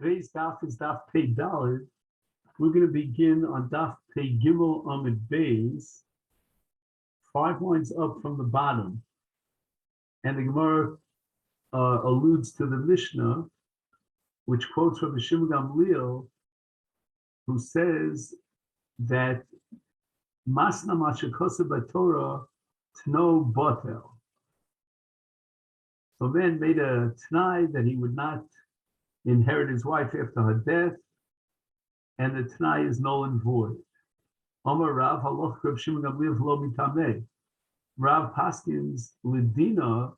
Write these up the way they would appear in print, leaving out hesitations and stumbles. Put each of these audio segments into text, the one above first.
Today's daf is daf Pei Daled. We're going to begin on daf Pei Gimel Amid Beis, 5 lines up from the bottom. And the Gemara alludes to the Mishnah, which quotes from the Shimon Gamliel, who says that Masna Mashekosa B'Torah Tno Botel. So then made a t'nai that he would not inherit his wife after her death, and the t'nai is null and void. Amar Rav Haloch Rav Shimon Gamliel V'lo Mitameh. Rav Paskins Lidina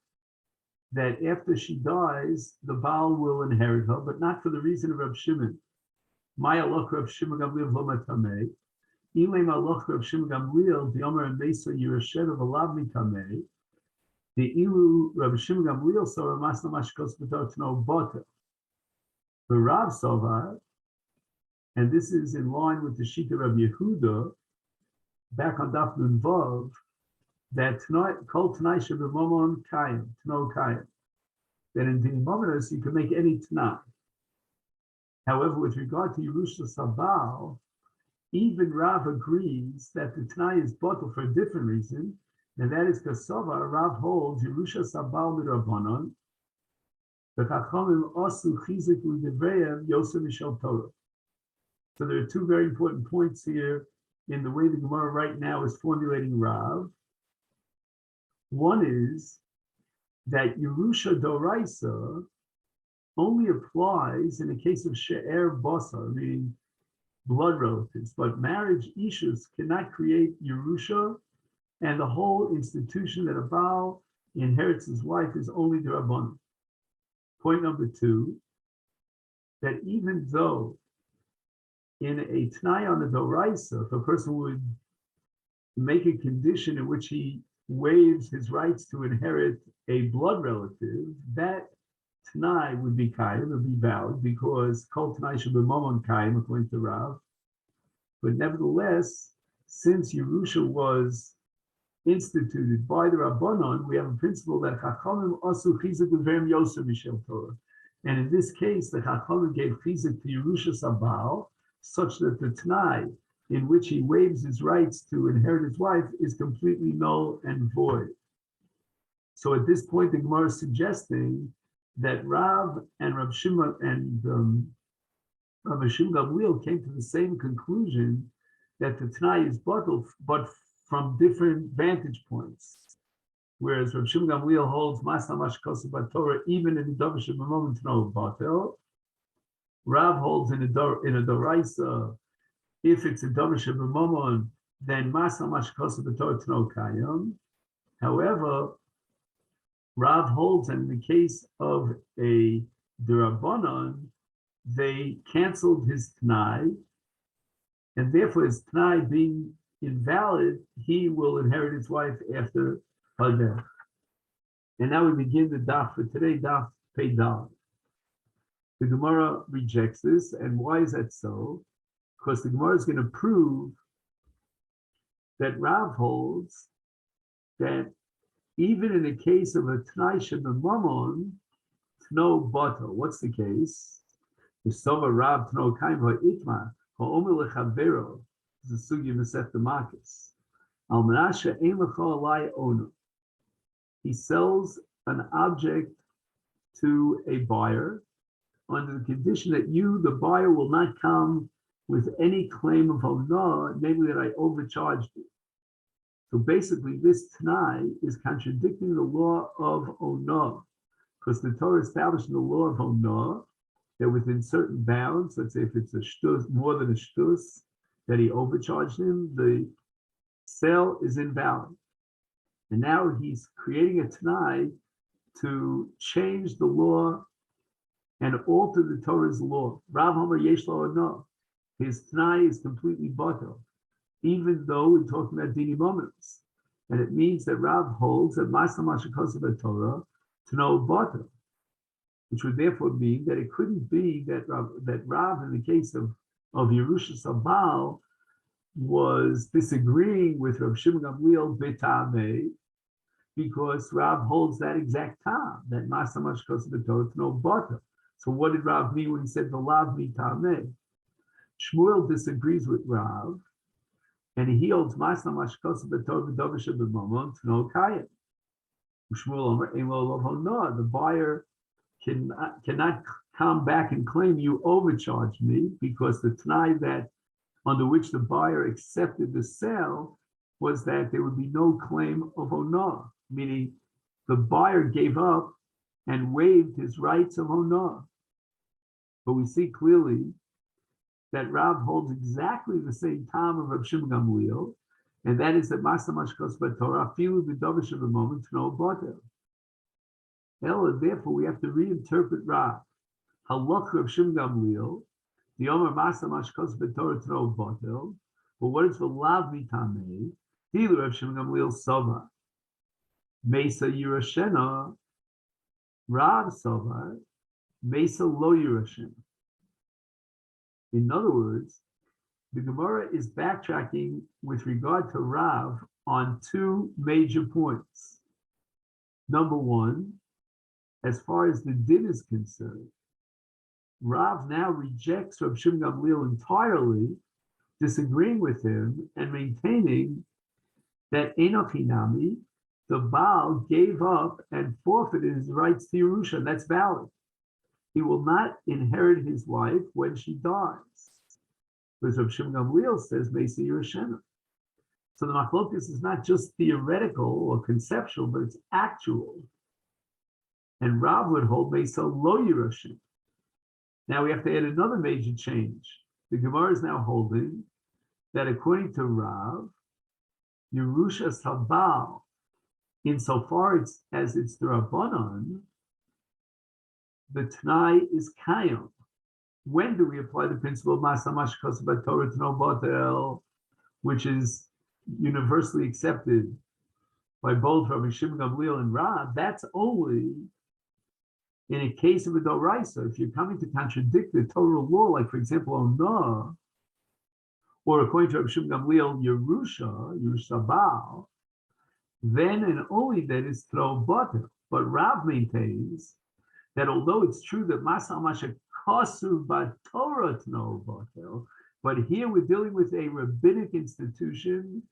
that after she dies, the Baal will inherit her, but not for the reason of Rav Shimon. My Haloch Rav Shimon Gamliel V'lo Mitameh. Ilay Haloch Rav Shimon Gamliel V'yomer and Mesa Yerushed of Alav Mitameh. The Ilu Rav Shimon Gamliel saw a Masna Mashkos B'Torah Tno Botel. The Rav Sovar, and this is in line with the Shita Rav Yehuda, back on Daf Nun Vav, that Kol T'nai Sheb'Momon Kayim, Tno Kayim, that in Dinimomenos you can make any T'nai. However, with regard to Yerusha Sabal, even Rav agrees that the T'nai is bottled for a different reason, and that is because Sovar, Rav holds Yerusha Sabal Midrabanon, the Chachamim Osu Chizik U'Devreim Yosef Mishal Torah. So there are two very important points here in the way the Gemara right now is formulating Rav. One is that Yerusha Doraisa only applies in the case of She'er Basar, meaning blood relatives, but marriage ishus cannot create Yerusha, and the whole institution that a Baal inherits his wife is only the Rabbanon. Point number two, that even though in a T'nai on the Doraisa, if a person would make a condition in which he waives his rights to inherit a blood relative, that T'nai would be Kayim, would be valid, because Kol T'nai Sheb'Momon Kayim, according to Rav. But nevertheless, since Yerusha was instituted by the Rabbanon, we have a principle that Chachamim Asu Chizuk L'Verim Yosef Mishel Torah. And in this case, the Chachamim gave Chizuk to Yerusha Sabal, such that the T'nai in which he waives his rights to inherit his wife is completely null and void. So at this point, the Gemara is suggesting that Rav and Rav Shimon and Rav Shimon Gamliel came to the same conclusion that the T'nai is bottled, but from different vantage points. Whereas Rav Shimon Gamliel holds Masna Mashkosa B'Torah even in the Dovish of a moment no Batel. Rav holds in a Doraisa, if it's a Dovish of a moment, then Masna Mashkosa B'Torah Tno Kayim. However, Rav holds, and in the case of a D'Rabbanan, they canceled his T'nai, and therefore his T'nai being invalid, he will inherit his wife after her death. And now we begin the daf for today, daf Pei Daled. The Gemara rejects this, and why is that so? Because the Gemara is going to prove that Rav holds that even in the case of a T'nai Sheb'Momon, Tno Bata. What's the case? The Sova Rav Tno Kaim Ha'itma Ha'omer Lechavero. The sugi Masechet Makis. Al Menashe ein lecha alai ono. He sells an object to a buyer under the condition that you, the buyer, will not come with any claim of ona, namely that I overcharged you. So basically, this T'nai is contradicting the law of ona, because the Torah established in the law of ona that within certain bounds, let's say if it's a shtus, more than a shtus, that he overcharged him, the sale is invalid. And now he's creating a T'nai to change the law and alter the Torah's law. Rav Homer Yesh Lo No. His T'nai is completely batel, even though we're talking about dini moments. And it means that Rav holds that Masna Mashekosa B'Torah Tno batel, which would therefore mean that it couldn't be that Rav in the case of Yerusha Sabal was disagreeing with Rav Shimon Gamliel B'Tameh, because Rav holds that exact time, that Masna Mashkosa B'Torah Tno Bata. So what did Rav mean when he said v'lav mitameh? Shmuel disagrees with Rav, and he holds masna mashkos b'tor v'dovish b'mamon no kaya. Shmuel Omer ein lo lo no. The buyer cannot come back and claim you overcharged me, because the t'nai that under which the buyer accepted the sale was that there would be no claim of onah, meaning the buyer gave up and waived his rights of onah. But we see clearly that Rav holds exactly the same time of Rav Shimon Gamliel, and that is that Masa Mashkos B'Torah Filu B'Dovish of a moment no botel. Therefore, we have to reinterpret Rav. Halach Rav Shimon Gamliel, the Omer Masa Mashkos B'Torah no botel. But what is v'lav mitamei? Hilu Rav Shimon Gamliel Sova Mesa Yerashena. Rav Sova Mesa Lo Yerashena. In other words, the Gemara is backtracking with regard to Rav on two major points. Number one, as far as the din is concerned, Rav now rejects Rav Shimon Gamliel entirely, disagreeing with him and maintaining that Enoch Hinami, the Baal, gave up and forfeited his rights to Yerusha. That's valid. He will not inherit his wife when she dies. Because Rav Shimon Gamliel says, Mesa Yerusha. So the machlokas is not just theoretical or conceptual, but it's actual. And Rav would hold Mesa Lo Yerusha. Now we have to add another major change. The Gemara is now holding that according to Rav, Yerusha's Habal, insofar as it's the Rabbanon, the T'nai is Kayim. When do we apply the principle of Masa Mashkos B'Torah T'no Botel, which is universally accepted by both Rabbi Shimon Gamliel and Rav? That's only in a case of a Doraisa. If you're coming to contradict the Torah law, like for example, Onah, or according to Rabbi Shimon Gamliel, Yerusha Baal, then and only then is T'no Botel. But Rav maintains that although it's true that Masa Mashkosu B'Torah T'no Botel, but here we're dealing with a rabbinic institution,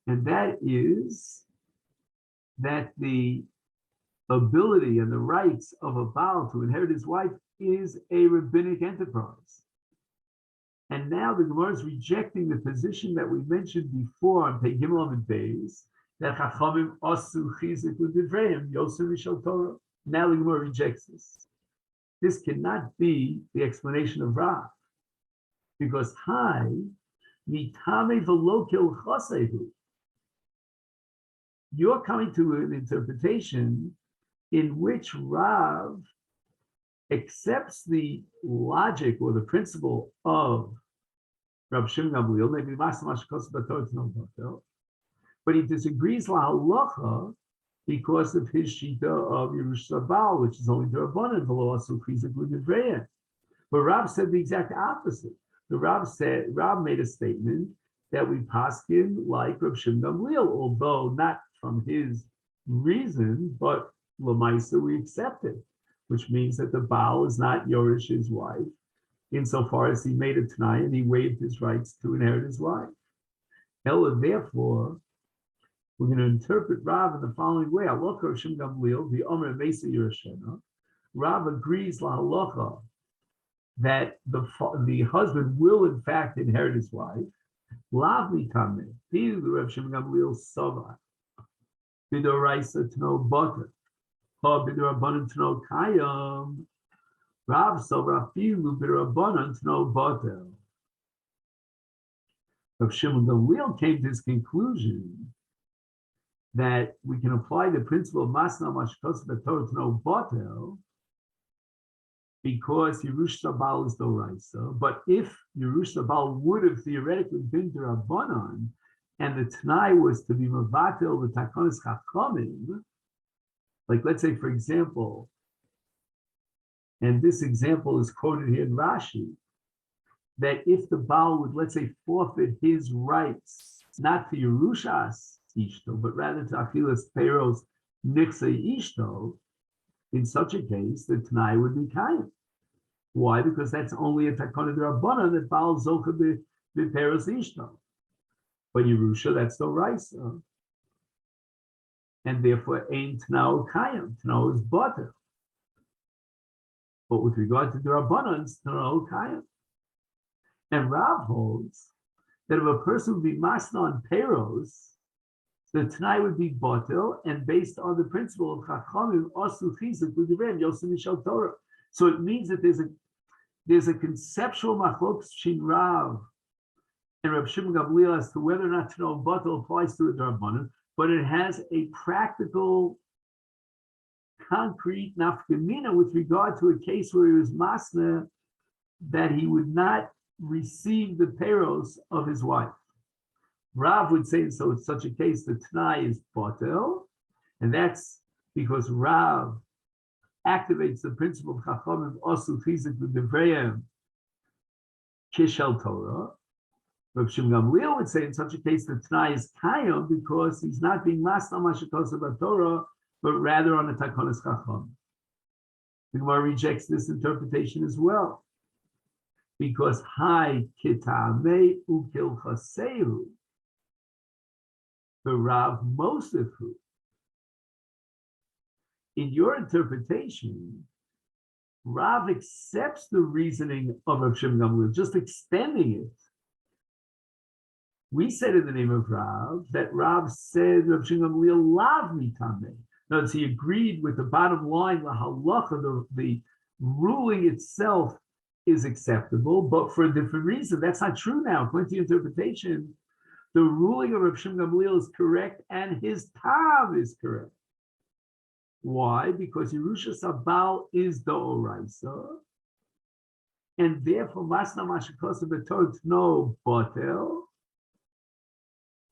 and that is that the ability and the rights of a Baal to inherit his wife is a rabbinic enterprise. And now the Gemara is rejecting the position that we mentioned before on Pei Gimel Amud Beis, that Chachamim Asu Chizik U'Divrayim Yosu Mishal Torah. Now the Gemara rejects this. This cannot be the explanation of Rav, because mitame v'lo chasehu. You're coming to an interpretation in which Rav accepts the logic or the principle of Rav Shimon Gamliel, maybe Masa Mashkos B'Torah T'no Botel, but he disagrees lahalacha because of his shita of Yerusha Baal, which is only the Rabbanan v'lo asu chizik u'divrayim. But Rav said the exact opposite. The Rav made a statement that we paskin like Rav Shimon Gamliel, although not from his reason, but l'maisa we accept it, which means that the Baal is not Yorish, his wife, insofar as he made a t'nai and he waived his rights to inherit his wife. Ella, therefore, we're going to interpret Rav in the following way. Halacha Rav Shimon Gamliel, the Omer Mesa Yerashena. Rav agrees lahalacha that the husband will in fact inherit his wife. Lav mitame. He the Rav Shimon Gamliel Sova. Bidoraisa T'no Botel. Ha bidorabbanan T'no Kayam. Rav Sova Filu bidorabbanan T'no Botel. Rav Shimon Gamliel came to his conclusion that we can apply the principle of Masna Mashkos B'Torah T'no Botel because Yerusha Baal is Doraisa. But if Yerusha Baal would have theoretically been to Rabbanan, and the T'nai was to be Mavatel the Takonis Chachamim, like let's say, for example, and this example is quoted here in Rashi, that if the Baal would, let's say, forfeit his rights, not to Yerushas Ishto, but rather to Achilas Peros Nichse Ishto, in such a case, the T'nai would be Kayim. Why? Because that's only a takana d'Rabbanan that Baal Zocha b'peros ishto. But Yerusha, that's no Raisa. And therefore, ain't Tnao Kayam. Tnao is butter. But with regard to the Rabbanans, Tnao Kayam. And Rav holds that if a person would be masna on peros, the Tanai would be botel, and based on the principle of Chachamim, Osu Chizuk L'Divrei Yosem Mishal Torah. So it means that there's a conceptual machlokes shin Rav and Rav Shimon Gamliel as to whether or not to know botel applies to a Rabbanan, but it has a practical, concrete nafkamina with regard to a case where he was masna that he would not receive the peros of his wife. Rav would say, so in such a case, the Tanai is botel, and that's because Rav activates the principle of Chachamim Osu Chizuk L'Divrei Kishel Torah. Rav Shimon Gamliel would say, in such a case, the Tanai is Kayam because he's not being masna Mashikosav Torah, but rather on a Takonis Chacham. The Gemara rejects this interpretation as well, because Hai Kitame Ukil Chasehu, the Rav Mosefu. In your interpretation, Rav accepts the reasoning of Rav Shimon Gamliel, just extending it. We said in the name of Rav that Rav said Rav Shimon Gamliel lav mitame. In other words, he agreed with the bottom line, the halacha, the ruling itself is acceptable, but for a different reason. That's not true now. According to interpretation, the ruling of Rav Shimon Gamliel is correct and his tav is correct. Why? Because Yerusha Sabal is the Oraisa, and therefore Masna Mashikosa B'Torah no botel.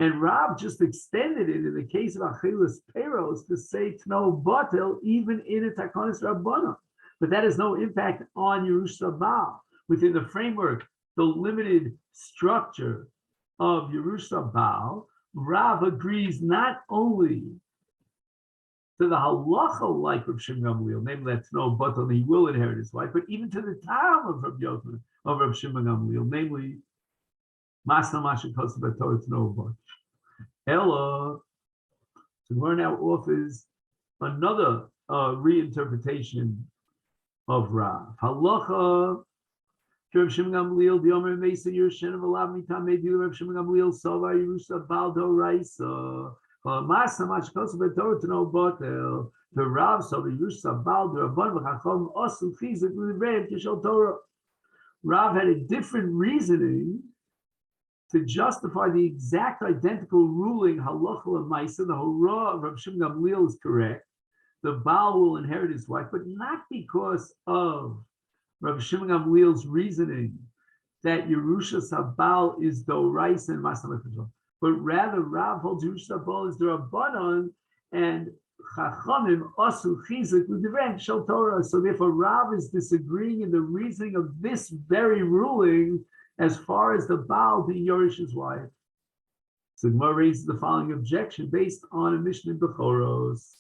And Rav just extended it in the case of Achilas Peros to say Tno Botel, even in a Takonis Rabbana. But that has no impact on Yerusha Baal. Within the framework, the limited structure of Yerusha Baal, Rav agrees not only to the halacha like Rav Shimon Gamliel, namely that Tno Botel, he will inherit his wife, but even to the time of Rav Shimon Gamliel, namely Masna Mashikosa B'Torah Tno Botel. Ella, so Gemara now offers another reinterpretation of Rav. Halacha, Rav Shimon Gamliel, the Omer Mesa Yerushin of Alav Mitam Medu, Rav Shimon Gamliel, Sova Yerusha Baldo Raisa, Masa Mashkosa B'Torah Tno Botel, the Rav Sova Yerusha Baldo Rabban V'Chacham Osu Chizuk L'Divrei Kishel Torah. Rav had a different reasoning to justify the exact identical ruling, halacha l'maisa, the hurrah of Rav Shimon Gamliel is correct. The Baal will inherit his wife, but not because of Rav Shimon Gamliel's reasoning that Yerusha Sabal is Doraisa and Masna, but rather Rav holds Yerusha Sabal is the Rabbanon and Chachamim Osu Chizuk L'Divrei Shel Torah. So therefore, Rav is disagreeing in the reasoning of this very ruling as far as the Baal being Yorish's wife. So Gemara raises the following objection based on a Mishnah in Bechoros.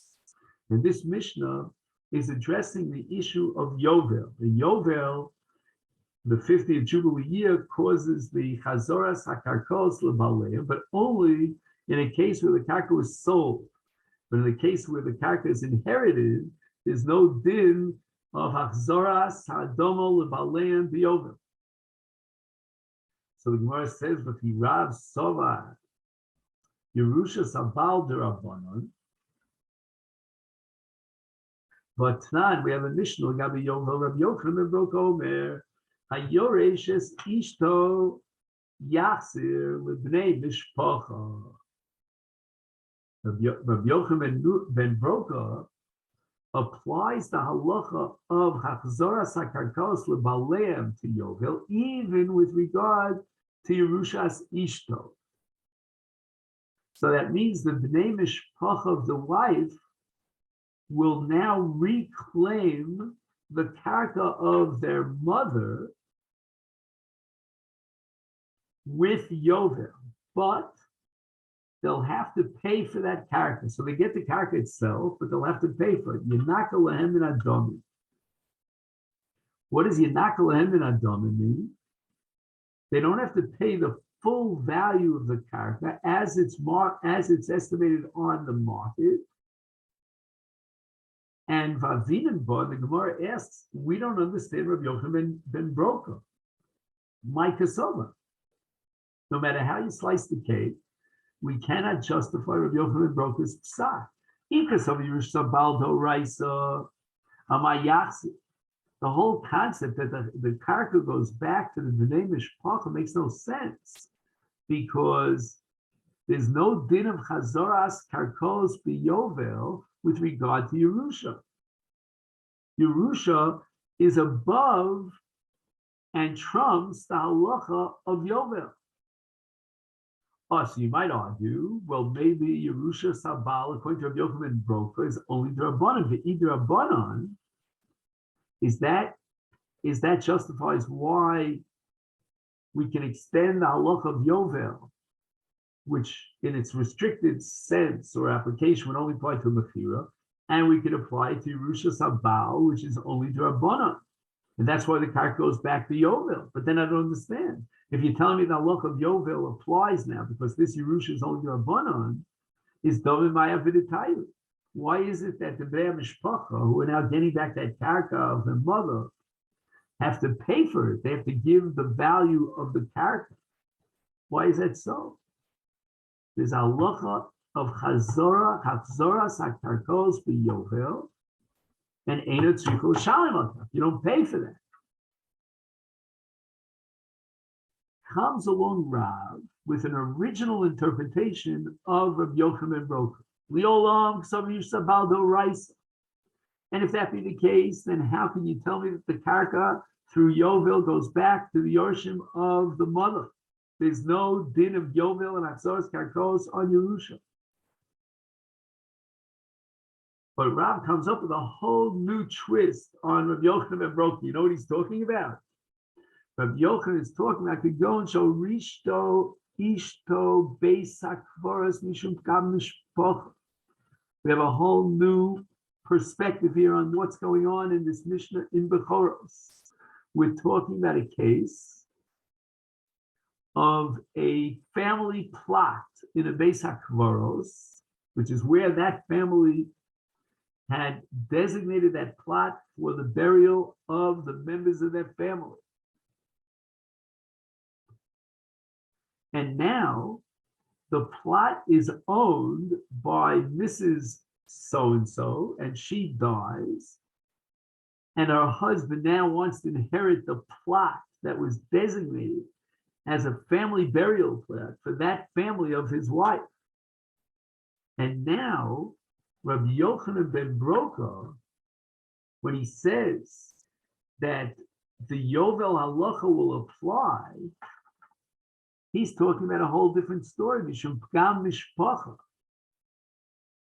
And this Mishnah is addressing the issue of Yovel. The Yovel, the 50th Jubilee year, causes the Chazoras HaKarkos L'Baleim, but only in a case where the karka was sold. But in the case where the karka is inherited, there's no din of Chazoras HaDomo L'Baleim B'Yovel. So the Gemara says, but he Rav Sova Yerusha Sabal D'Rabbanon. But Tnan, we have a Mishnah, Gabi Yovel Rav Yochanan ben Broka Omer, Hayoreshes Ishto Yachzir L'Bnei Mishpacha. Rav Yochanan ben Broka applies the halacha of Hachzoras HaKarkos L'Baleim to Yovel, even with regard to Yerushas Ishto. So that means the Bnei Mishpacha of the wife will now reclaim the karka of their mother with Yovel, but they'll have to pay for that karka. So they get the karka itself, but they'll have to pay for it. Yenaka lahem min adomi. What does Yanakal Hen Adam mean? They don't have to pay the full value of the karka as it's estimated on the market. And Vavinenba, the Gemara asks, we don't understand Rabbi Yochanan ben Broka. My kasova. No matter how you slice the cake, we cannot justify Rabbi Yochanan ben Broka's psak. The whole concept that the karka goes back to the Bnei Mishpacha makes no sense, because there's no din of chazoras karkos biyovel with regard to Yerusha. Yerusha is above and trumps the halacha of Yovel. Oh, so you might argue, well, maybe Yerusha Sabal, according to Rabbi Yochanan Broka, is only D'Rabbanan. The D'Rabbanan is that justifies why we can extend the halacha of Yovel, which in its restricted sense or application would only apply to Mechira, and we can apply it to Yerusha Sabal, which is only D'Rabbanan. And that's why the karka goes back to Yovel. But then I don't understand. If you're telling me the halacha of Yovel applies now because this Yerusha is only D'Rabbanan, is Dovim Maya V'Ditayu. Why is it that the Bnei Mishpacha, who are now getting back that karka of their mother, have to pay for it? They have to give the value of the karka. Why is that so? There's a halacha of Chazoras HaKarkos B'Yovel, and Eino Tzricho Shalim. You don't pay for that. Comes along Rav with an original interpretation of Rabbi Yochanan Broka. Liolam Ksav Yishabaldo Raisa. And if that be the case, then how can you tell me that the karka through Yovel goes back to the Yorshim of the mother? There's no din of Yovel and Achzoras Karkos on Yerusha. But Rav comes up with a whole new twist on Rabbi Yochanan ben Broka. You know what he's talking about? Rabbi Yochanan is talking about to go and show Rishto Ishto Beisakvoras Mishum Pgam Mishpocha. We have a whole new perspective here on what's going on in this Mishnah in Bechoros. We're talking about a case of a family plot in a Beis HaKvaros, which is where that family had designated that plot for the burial of the members of that family. And now the plot is owned by Mrs. So-and-so, and she dies. And her husband now wants to inherit the plot that was designated as a family burial plot for that family of his wife. And now Rabbi Yochanan ben Broka, when he says that the Yovel halacha will apply, he's talking about a whole different story. Mishum Pgam Mishpacha.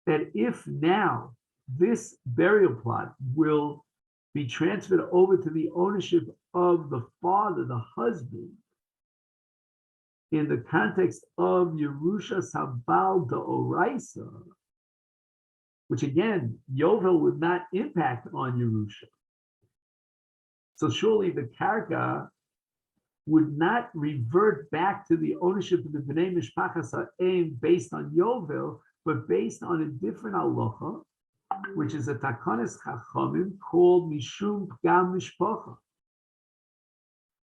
That if now this burial plot will be transferred over to the ownership of the father, the husband, in the context of Yerusha Sabal D'Oraisa, which again, Yovel would not impact on Yerusha. So surely the karka would not revert back to the ownership of the Bnei Mishpachas Ha'em based on Yovel, but based on a different halacha, which is a Takanas Chachamim called Mishum Pgam Mishpacha.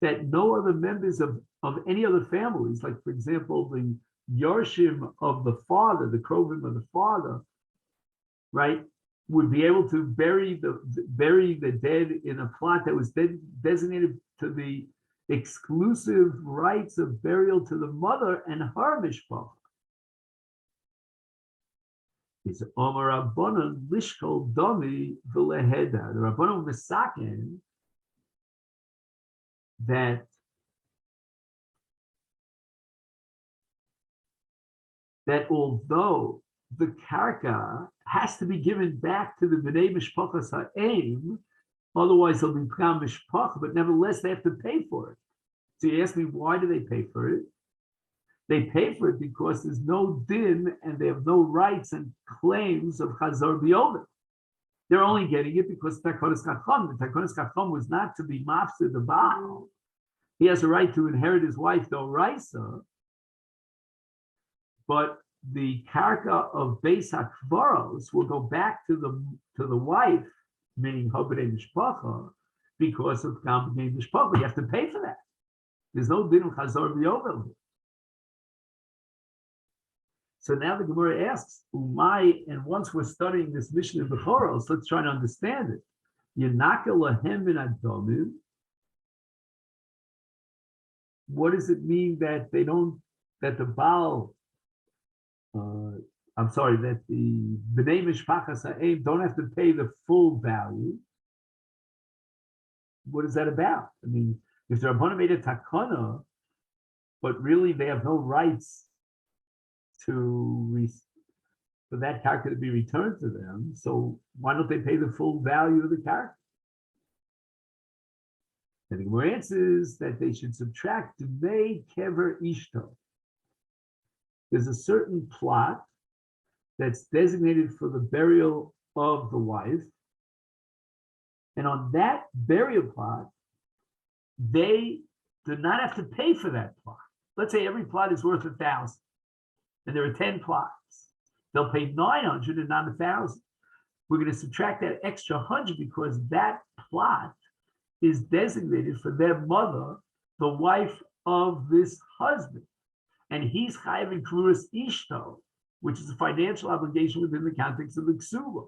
That no other members of any other families, like for example, the Yorshim of the father, the Krovim of the father, right, would be able to bury the dead in a plot that was designated to the exclusive rights of burial to the mother and her mishpach. It's Omer Rabbanon Lishkol Domi V'Leheda. The Rabbanon Mesaken that although the karka has to be given back to the Bnei Mishpachas Ha'em, otherwise they'll be Pgam Mishpacha, but nevertheless they have to pay for it. So you ask me, why do they pay for it? They pay for it because there's no din and they have no rights and claims of Chazar B'Yovel. They're only getting it because Takonis Chacham. The Takonis Chacham was not to be mafsed the Baal. He has a right to inherit his wife, the Oraisa, but the karka of Beis HaKvaros will go back to the wife, meaning Hobedei Mishpacha, because of Gam B'nei Mishpacha. You have to pay for that. There's no din of Chazor B'Yovel. So now the Gemara asks, Umay, and once we're studying this mission in Bechoros, let's try to understand it. Yenaka lahem min adomim. What does it mean that they don't, that the Baal, that the B'nei Mishpachas Ha'em don't have to pay the full value? What is that about? I mean, if the Rabbanan made a takana, but really they have no rights for that character to be returned to them, so why don't they pay the full value of the character? And the Gemara answers that they should subtract Dmei Kever Ishto. There's a certain plot that's designated for the burial of the wife, and on that burial plot, they do not have to pay for that plot. Let's say every plot is worth 1,000, and there are 10 plots. They'll pay 900 and not 1,000. We're going to subtract that extra 100 because that plot is designated for their mother, the wife of this husband. And he's chayav in Kruas Ishto, which is a financial obligation within the context of the Ksuba.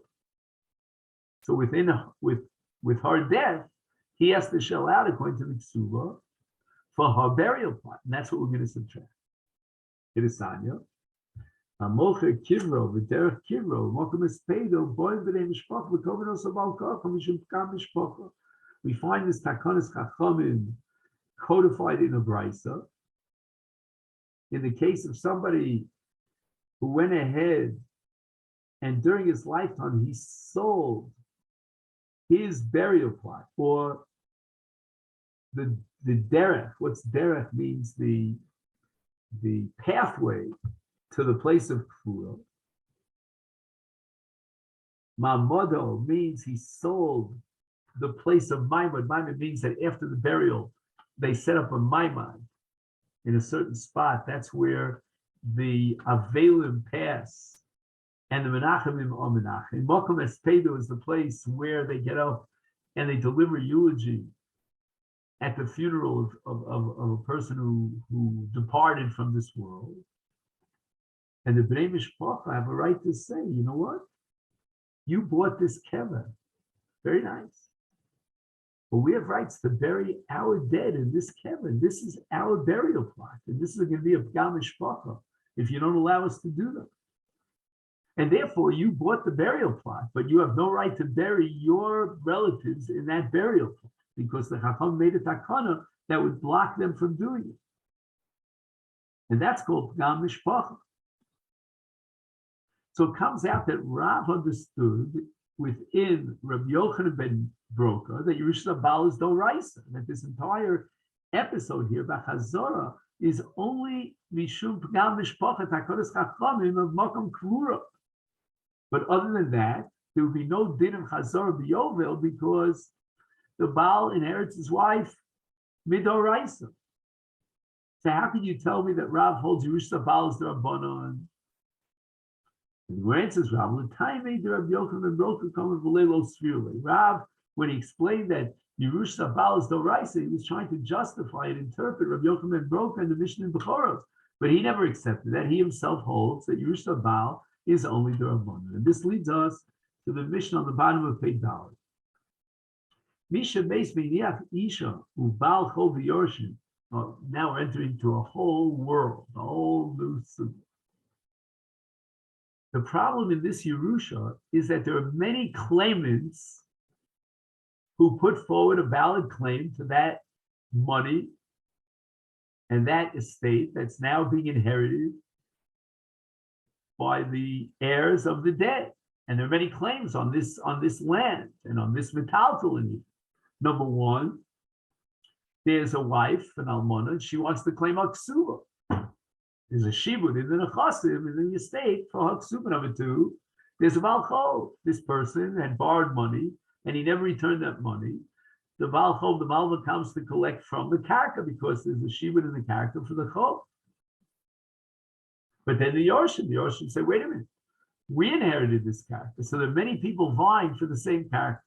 So with her death, he has to shell out according to the Ksuba for her burial plot. And that's what we're going to subtract. It is Sanya. Amocher Kivro, V'derech Kivro, Mokum Espedo, Boy B'nei Mishpach, V'koveno Sabal Kach, Mishum Pkam Mishpacha. We find this Takonis Chachamim codified in a Brisa. In the case of somebody who went ahead and during his lifetime he sold his burial plot, or the derech. What's derech means the pathway to the place of kfura. Mamodo means he sold the place of maimad. Maimad means that after the burial, they set up a maimad in a certain spot. That's where the Avelim pass and the Menachemim are Menachem. Mokum Espedo is the place where they get up and they deliver eulogy at the funeral of a person who departed from this world. And the Bnei Mishpacha have a right to say, you know what? You bought this kever. Very nice. But we have rights to bury our dead in this kever. This is our burial plot. And this is going to be a Pgam Mishpacha if you don't allow us to do them. And therefore, you bought the burial plot, but you have no right to bury your relatives in that burial plot because the Chacham made a takana that would block them from doing it. And that's called Pgam Mishpacha. So it comes out that Rav understood within Rabbi Yochanan ben Broka that Yerusha Baal is Doraisa, that this entire episode here about Chazorah is only Mishum Pgam Mishpacha Takonis Chachamim of Makom Klura. But other than that, there would be no din of Chazorah B'Yovel because the Baal inherits his wife Midoraisa. So how can you tell me that Rav holds Yerusha Baal is the Rabbanon? And the answer is Rav, the time made the Rabbi Yochanan ben Broka coming v'leilo svirle. Rav, when he explained that Yerusha Baal is Doraisa, he was trying to justify and interpret Rabbi Yochanan ben Broka and the Mishnah in Bechoros. But he never accepted that. He himself holds that Yerusha Baal is only the Rabbanon. And this leads us to the Mishnah on the bottom of page Dalet. Misha Beis Meniach Isha Ubal Chol V'Yorshin. Now we're entering into a whole world, a whole new sunnah. The problem in this Yerusha is that there are many claimants who put forward a valid claim to that money and that estate that's now being inherited by the heirs of the dead. And there are many claims on this land and on this metaltalin. Number one, there's a wife, an almana, and she wants to claim a ksuba. There's a shibud in the nechasim in the estate for her ksuba. Number two, There's a Baal Chov. This person had borrowed money and he never returned that money. The Baal Chov, the Malva comes to collect from the karka because there's a shibud in the karka for the Chov. But then the Yorshim say, wait a minute, we inherited this karka. So there are many people vying for the same karka.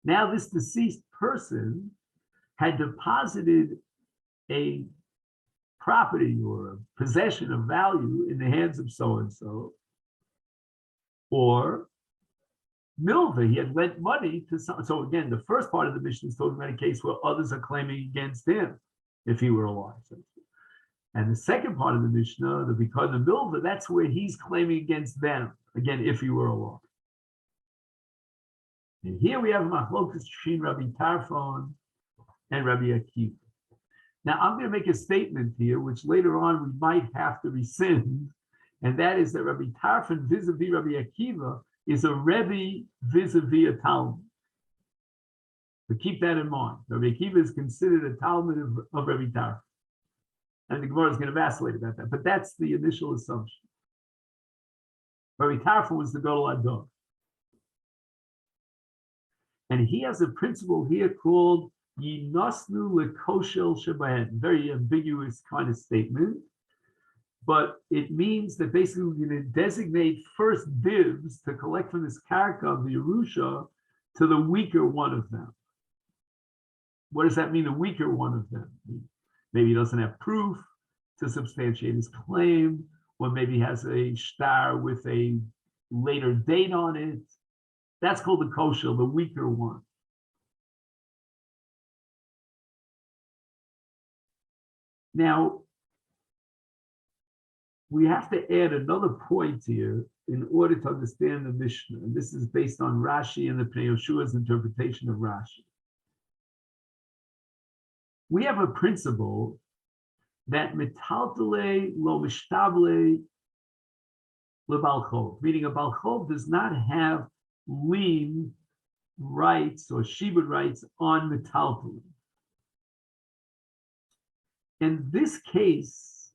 Now this deceased person had deposited a property or a possession of value in the hands of so-and-so, or milva, he had lent money to some. So again, the first part of the mission is talking about a case where others are claiming against him if he were alive. And the second part of the Mishnah, the because of milva, that's where he's claiming against them, again, if he were alive. And here we have machlokas between Rabbi Tarfon and Rabbi Akiva. Now, I'm going to make a statement here, which later on we might have to rescind, and that is that Rabbi Tarfon vis-a-vis Rabbi Akiva is a Rebbe vis-a-vis a Talmud. So keep that in mind. Rabbi Akiva is considered a Talmud of Rabbi Tarfon. And the Gemara is going to vacillate about that, but that's the initial assumption. Rabbi Tarfon was the Gadol Adon. And he has a principle here called Yinosnu lekoshel shebahen, very ambiguous kind of statement, but it means that basically we're going to designate first dibs to collect from this karka of the Yerusha to the weaker one of them. What does that mean, the weaker one of them? Maybe he doesn't have proof to substantiate his claim, or maybe he has a shtar with a later date on it. That's called the koshel, the weaker one. Now, we have to add another point here in order to understand the Mishnah, and this is based on Rashi and the Pnei Yeshua's interpretation of Rashi. We have a principle that metaltale lo mishtable lebal chov, meaning a bal chov does not have lien rights or shibud rights on metaltale. And this case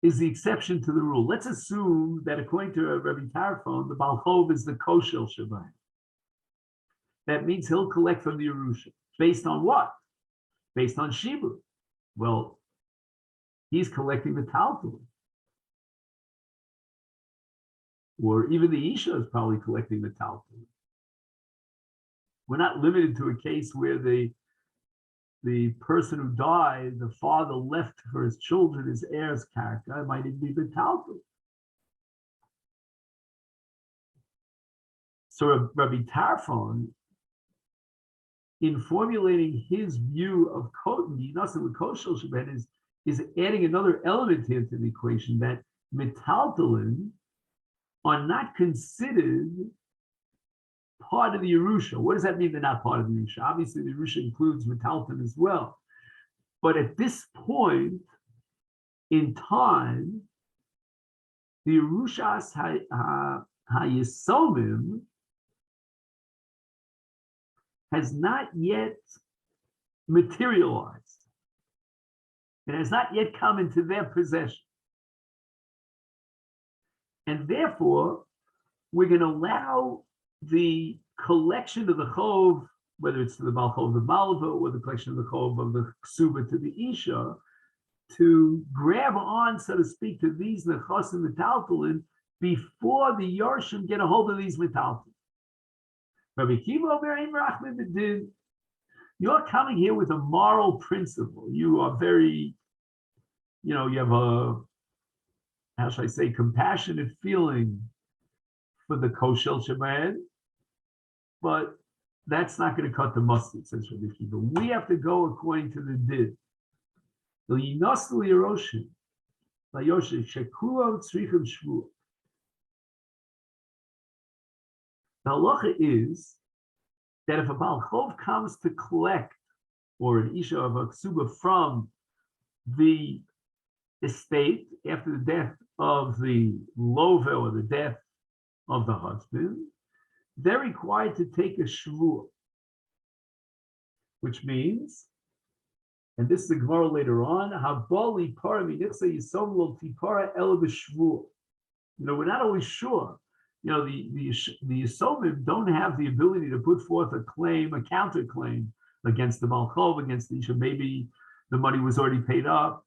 is the exception to the rule. Let's assume that according to Rabbi Tarfon, the bal chov is the koshel shabbat. That means he'll collect from the Yerusha. Based on what? Based on shibud. Well, he's collecting the taltul. Or even the Isha is probably collecting the taltul. We're not limited to a case where the person who died, the father left for his children, his heirs, karka, might even be the taltul. So Rabbi Tarfon, in formulating his view of is adding another element here to the equation, that metaltalin are not considered part of the Yerusha. What does that mean they're not part of the Yerusha? Obviously, the Yerusha includes metaltalin as well. But at this point in time, the Yerushas HaYesomim has not yet materialized. It has not yet come into their possession. And therefore, we're going to allow the collection of the chov, whether it's to the Baal Chov, the Malva, or the collection of the chov of the Ksuba to the Isha, to grab on, so to speak, to these nechos and metaltalin before the Yorshim get a hold of these metaltalin. Rabbi Kiva, you're coming here with a moral principle. You are very, you have a, how should I say, compassionate feeling for the koshel shemayed, but that's not going to cut the mustard, says Rabbi Kiva. We have to go according to the did. The halacha is that if a Baal Chov comes to collect, or an Isha of a Ksuba from the estate after the death of the Love or the death of the husband, they're required to take a shvuah, which means And this is the Gemara later on. Habali para minichsa yisom lo tipara el b'shvua. We're not always sure. The Yisomim don't have the ability to put forth a claim, a counterclaim against the Malchov, against the Isha. Maybe the money was already paid up,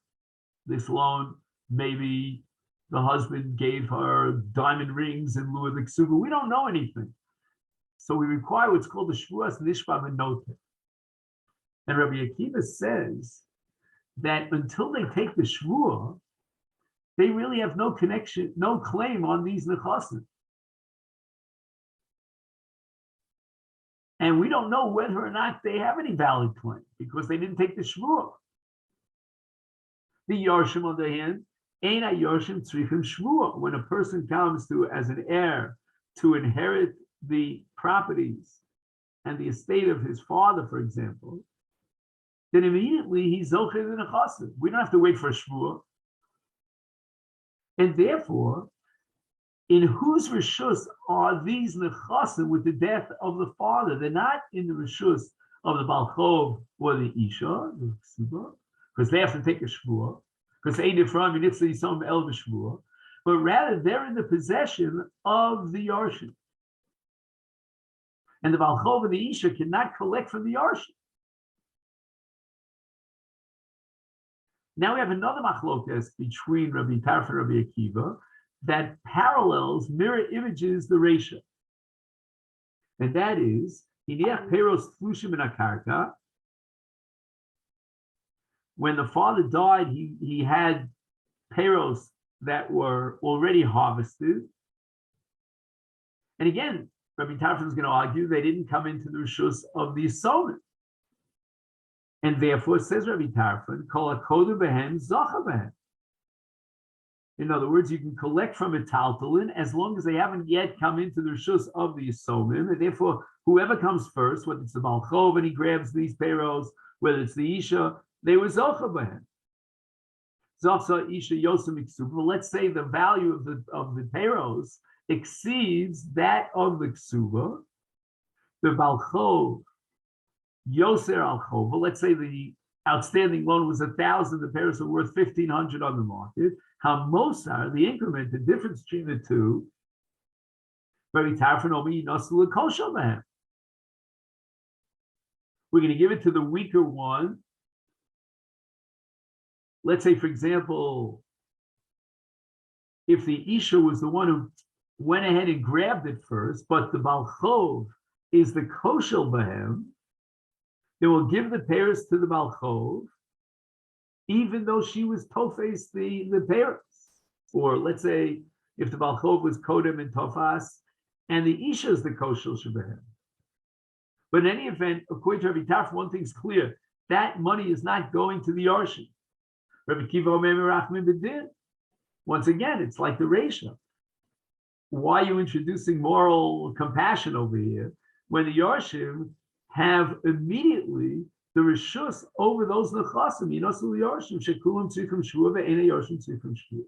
this loan. Maybe the husband gave her diamond rings in lieu of the ksuba. We don't know anything. So we require what's called the Shvuas Nishba V'Noter. And Rabbi Akiva says that until they take the Shvuah, they really have no connection, no claim on these nechasim. And we don't know whether or not they have any valid claim because they didn't take the shvuah. The Yarshim, on the other hand, ain't a Yarshim tzrichim shvuah. When a person comes to as an heir to inherit the properties and the estate of his father, for example, then immediately he's zocheh the nechasim. We don't have to wait for a shvuah. And therefore, in whose rishus are these nechasim with the death of the father? They're not in the rishus of the balchov or the isha, because they have to take a shvuah, because they different mitzvah some el b'shvuah, but rather they're in the possession of the yarshim, and the balchov and the isha cannot collect from the yarshim. Now we have another machlokas between Rabbi Tarfon and Rabbi Akiva that parallels, mirror images the Reisha. And that is, Hiniach Peros Tlushim in Akarka. When the father died, he had peros that were already harvested. And again, Rabbi Tarfon is going to argue they didn't come into the rishus of the Yisomim. And therefore, says Rabbi Tarfon, Kol HaKodu Behem Zocha Behem. In other words, you can collect from a taltalin as long as they haven't yet come into the rishus of the Yisomim. And therefore, whoever comes first, whether it's the Malchov and he grabs these peros, whether it's the Isha, they were Zocha Behem. Zocha Isha Yosem Iksuba. Let's say the value of the peros exceeds that of the Ksuba. The Malchov Yoser al Chova, let's say the outstanding loan was 1,000, the peros are worth 1,500 on the market. How Mosar, the increment, the difference between the two, we're going to give it to the weaker one. Let's say, for example, if the Isha was the one who went ahead and grabbed it first, but the Balchov is the Koshel Bahem, they will give the pears to the Balchov, even though she was Tofes the pears. Or let's say if the Balchov was Kodem and Tofas, and the Isha is the Koshel Shebehem. But in any event, according to Rabbi Tarfon, one thing's clear, that money is not going to the Yarshim. Rabbi Kiva Omer Rachmin B'din. Once again, it's like the Reisha. Why are you introducing moral compassion over here when the Yarshim have immediately the rishus over those nechasim? Yinosu liyarshim shekulam tzrichim shvuah ve'ena yarshim tzrichim shvuah.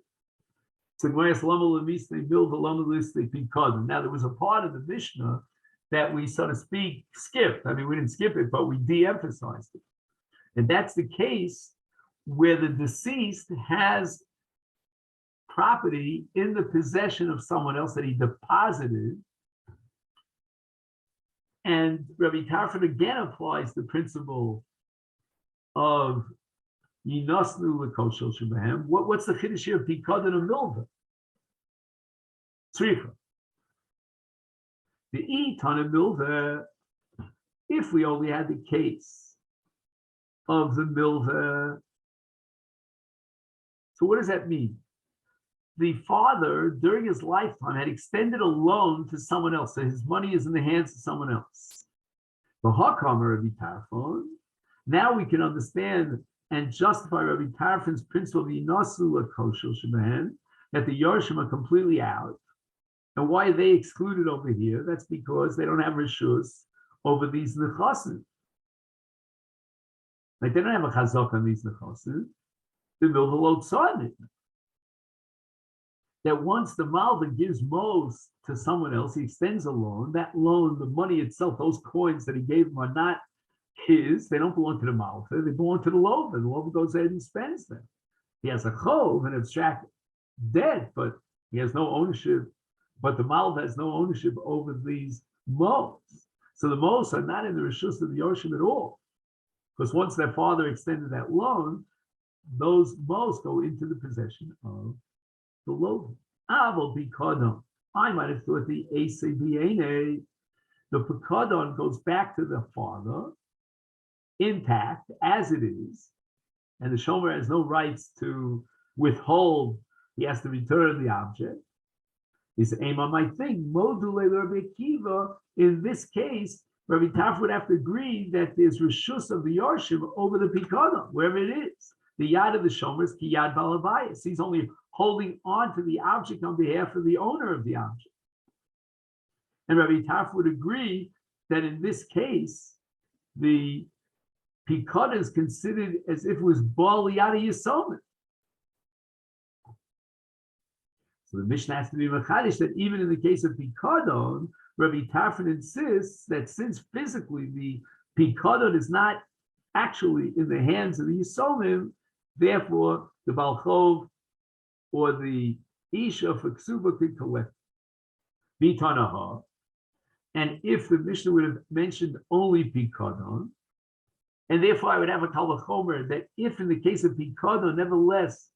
So G'mayas lama lemisnei bil v'lama listei pikadon. Now there was a part of the Mishnah that we, so to speak, skipped. I mean, we didn't skip it, but we de-emphasized it. And that's the case where the deceased has property in the possession of someone else that he deposited. And Rabbi Tarfon again applies the principle of Yinosnu L'Koshel Shebehem. What's the chiddush here of Pikadon and Milva? Tzricha. The Itan and Milva, if we only had the case of the Milva, so what does that mean? The father, during his lifetime, had extended a loan to someone else, so his money is in the hands of someone else. Now we can understand and justify Rabbi Tarfon's principle of Yinasu L'Koshel Shebehem, that the Yarshim are completely out. And why are they excluded over here? That's because they don't have rishus over these nechasim. Like they don't have a chazak on these nechasim. The milva saw it. That once the Malva gives most to someone else, he extends a loan. That loan, the money itself, those coins that he gave him are not they don't belong to the Malta, they belong to the Lover. The Lover goes ahead and spends them. He has a chov, an abstract debt, but he has no ownership. But the Malva has no ownership over these mos. So the mos are not in the reshus of the Yorshim at all. Because once their father extended that loan, those mos go into the possession of the Lover. Aval bikadon. I might have thought the ACBNA, the Pekadon goes back to the father, intact as it is, and the Shomer has no rights to withhold, he has to return the object. Is aim on my thing. Module Rabbi Akiva, in this case, Rabbi Taf would have to agree that there's reshus of the Yorshim over the Pekadon, wherever it is. The yad of the Shomer is ki yad balavayas. He's only holding on to the object on behalf of the owner of the object. And Rabbi Taf would agree that in this case, the Pekadon is considered as if it was Baal Yada Yisomim. So the Mishnah has to be machadish that even in the case of Pekadon, Rabbi Tarfon insists that since physically the Pekadon is not actually in the hands of the Yisomim, therefore the Balchov or the Isha for Ksuba could collect Bitanaha. And if the Mishnah would have mentioned only Pekadon, and therefore I would have a Talvachomer that if in the case of Pekadon, nevertheless,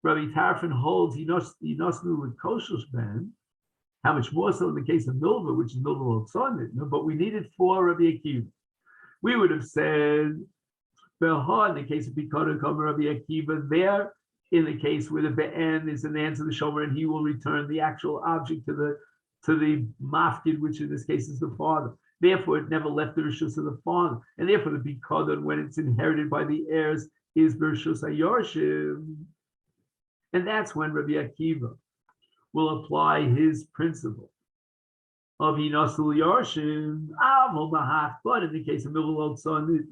Rabbi Tarfon holds Yinosnu with Koshel Ben, how much more so in the case of Milva, which is Milva Lotzonit, but we need it for Rabbi Akiva. We would have said, Beha, in the case of Pekadon, come Rabbi Akiva, there, in the case where the Be'en is in the hands of the Shomer, and he will return the actual object to the mafkid, which in this case is the father. Therefore, it never left the reshus of the father. And therefore, the Pekadon, when it's inherited by the heirs, is the reshus HaYorshim. And that's when Rabbi Akiva will apply his principle of Yinasul Yorshim, but in the case of Milval Son,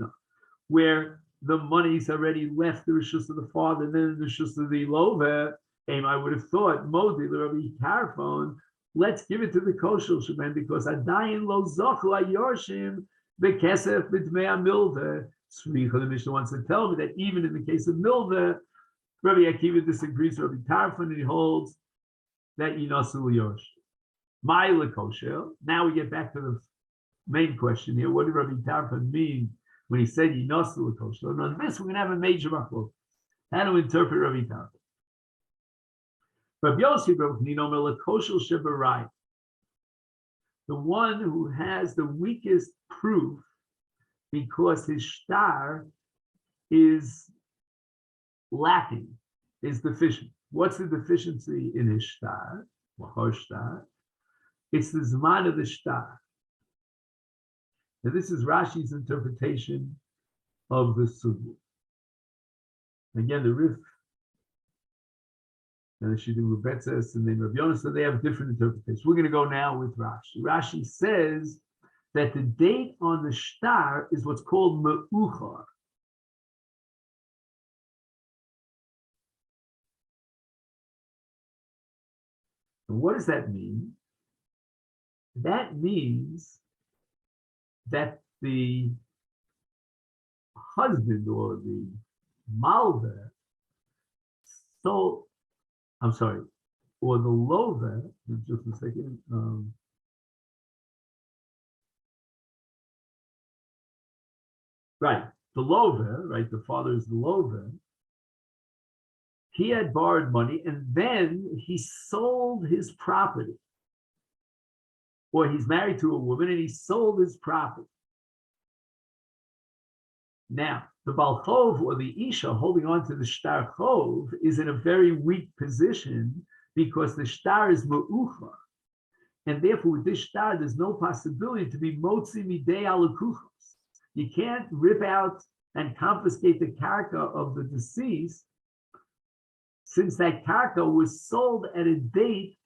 where the money's already left the reshus of the father, and then the reshus of the Lover, I would have thought, Modi, the Rabbi Tarfon, let's give it to the Koshel Sheben, because Adayin lo zochu ayorshim bekesef b'dmei milva. Sricha, the Mishnah wants to tell me that even in the case of milva, Rabbi Akiva disagrees with Rabbi Tarfon, and he holds that Yinasul Yorsh. Ma'ila Koshel. Now we get back to the main question here. What did Rabbi Tarfon mean when he said Yinasul Koshel? And on this, we're going to have a major machlok. How to interpret Rabbi Tarfon? Rabbi Yossi, the one who has the weakest proof because his shtar is lacking, is deficient. What's the deficiency in his shtar? It's the zman of the shtar. Now this is Rashi's interpretation of the sugya. Again, the Rif and the Shidduch Betzes and then Rabbi Yonasan, they have different interpretations. We're going to go now with Rashi. Rashi says that the date on the shtar is what's called me'uchar. And what does that mean? That means that the husband or the malva or the lover, just a second. Right, the lover, right, the father is the lover. He had borrowed money and then he sold his property. Or he's married to a woman and he sold his property. Now, the Balchov or the Isha holding on to the Shtar Chov is in a very weak position because the Shtar is Me'uchar. And therefore, with this Shtar, there's no possibility to be Motzi Midei Alakuchos. You can't rip out and confiscate the karka of the deceased since that karka was sold at a date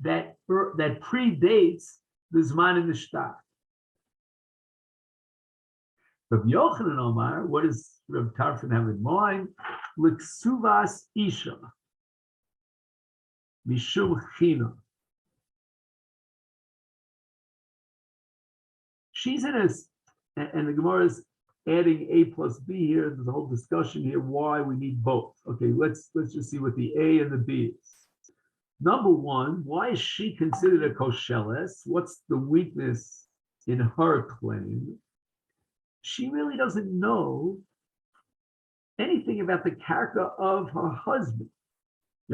that predates the Zman in the Shtar. Rav Yochanan Omar, what does Rav Tarfon have in mind? L'ksuvas isha, mishum china. She's in a, and the Gemara is adding A plus B here. There's a whole discussion here why we need both. Okay, let's just see what the A and the B is. Number one, why is she considered a kosheles? What's the weakness in her claim? She really doesn't know anything about the character of her husband.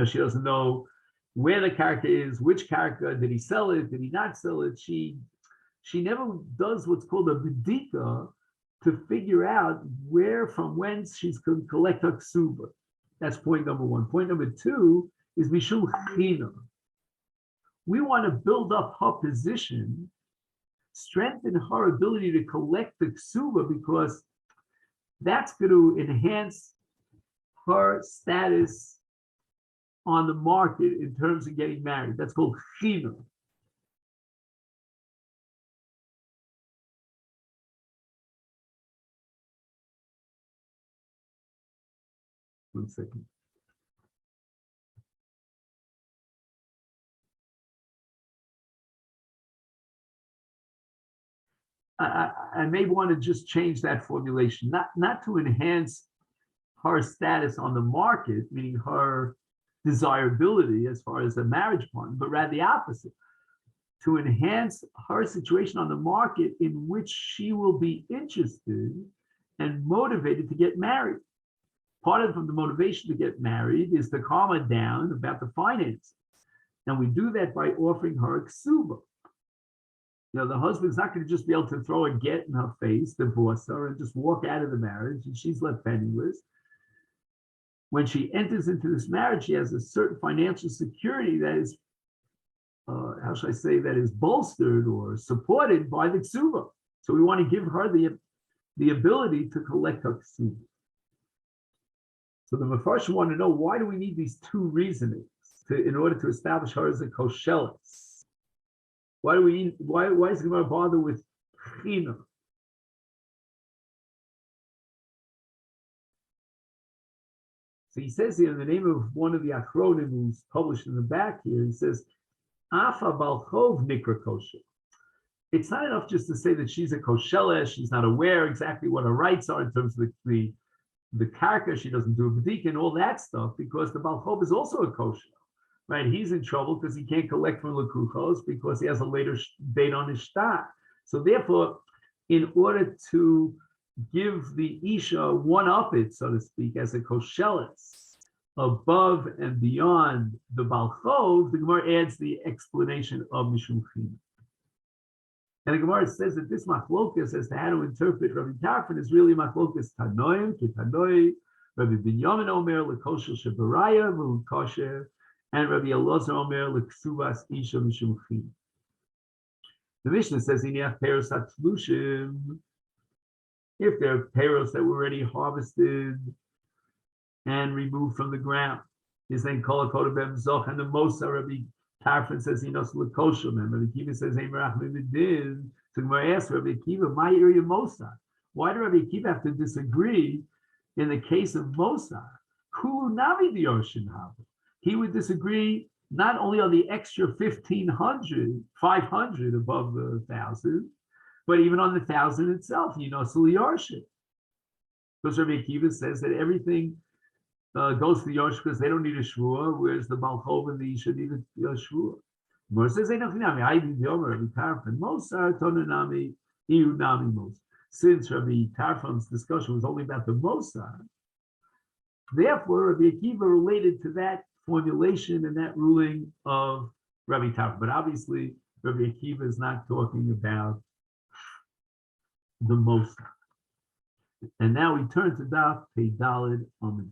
She doesn't know where the character is, which character, did he sell it, did he not sell it? She never does what's called a bedika to figure out where, from whence she's going to collect her ksuba. That's point number one. Point number two is mishum china. We want to build up her position, strengthen her ability to collect the ksuba, because that's going to enhance her status on the market in terms of getting married. That's called china. One second. I may want to just change that formulation, not to enhance her status on the market, meaning her desirability as far as a marriage partner, but rather the opposite, to enhance her situation on the market in which she will be interested and motivated to get married. Part of the motivation to get married is to calm her down about the finances. And we do that by offering her a ksuba. The husband's not going to just be able to throw a get in her face, divorce her, and just walk out of the marriage, and she's left penniless. When she enters into this marriage, she has a certain financial security that is, how should I say, that is bolstered or supported by the ksuba. So we want to give her the ability to collect her ksuba. So the Mefarshim want to know, why do we need these two reasonings in order to establish her as a kosheles? Why is the Gemara bother with china? So he says here in the name of one of the achronim who's published in the back here, he says, Afa balchov nikra kosher. It's not enough just to say that she's a kosheles, she's not aware exactly what her rights are in terms of the karka, she doesn't do a bedika and all that stuff, because the balchov is also a kosher. Right, he's in trouble because he can't collect from lekuchos because he has a later date on his shtar. So therefore, in order to give the isha one up it, so to speak, as a kosheles above and beyond the balchov, the Gemara adds the explanation of mishum china. And the Gemara says that this machlokas as to how to interpret Rabbi Tarfon is really machlokas tanoim, kitanoi, Rabbi Binyamin Omer, lekoshel shebaraya, v'ukosher, and Rabbi Elazar Omer leksuvas isha mishum china. The Mishnah says in Yach Peros Hatlushim, if there are peros that were already harvested and removed from the ground, is then kol hakodah b'mzoch, and the Mosa Rabbi Tarfon says inos lekoshel, and Rabbi Akiva says ein merachmim b'din. So Gemara asks Rabbi Akiva, my area Mosa. Why do Rabbi Akiva have to disagree in the case of Mosa? Kulu navi diyorshin havu. He would disagree not only on the extra 1,500, 500 above the 1,000, but even on the 1,000 itself, Suli Yarship. Because Rabbi Akiva says that everything goes to the Yarship because they don't need a Shvuah, whereas the Balchov and the Isha need a Shvuah. Mor says, since Rabbi Tarfon's discussion was only about the Mosar, therefore Rabbi Akiva related to that formulation and that ruling of Rabbi Tarfon. But obviously, Rabbi Akiva is not talking about the Mosar. And now we turn to Daf Pei Daled Amud.